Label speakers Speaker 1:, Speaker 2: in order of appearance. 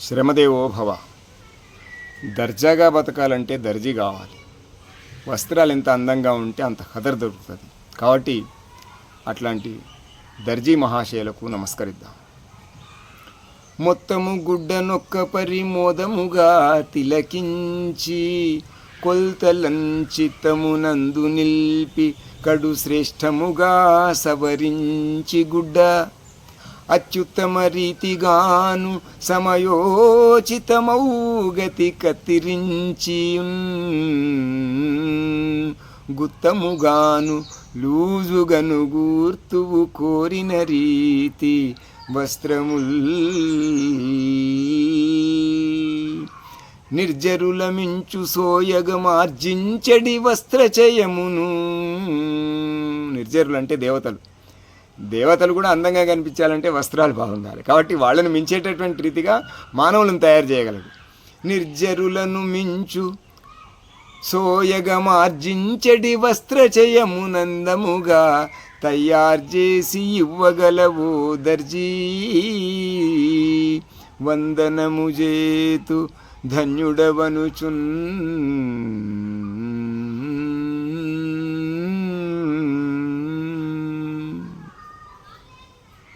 Speaker 1: శ్రమదేవో భవ. దర్జాగా బతకాలంటే దర్జీ కావాలి. వస్త్రాలు ఎంత అందంగా ఉంటే అంత ఖదర్ దొరుకుతుంది. కాబట్టి అట్లాంటి దర్జీ మహాశయులకు నమస్కరిద్దాం. మొత్తము గుడ్డనొక్క పరిమోదముగా తిలకించి కొల్తలంచితమునందు నిల్పి కడు శ్రేష్టముగా సవరించి గుడ్డ అత్యుత్తమ రీతిగాను సమయోచితమౌ గతి కత్తిరించి గుత్తముగాను లూజుగను గూర్తువు కోరిన రీతి వస్త్రముల్ నిర్జరుల మించు సోయగమార్జించడి వస్త్రచయమును. నిర్జరులు అంటే దేవతలు. దేవతలు కూడా అందంగా కనిపించాలంటే వస్త్రాలు బాగుండాలి. కాబట్టి వాళ్ళని మించేటటువంటి రీతిగా మానవులను తయారు చేయగలడు. నిర్జరులను మించు సోయగమార్జించడి వస్త్రచయమునందముగా తయారు చేసి ఇవ్వగలవు దర్జీ. వందనము చేతు ధన్యుడవనుచున్.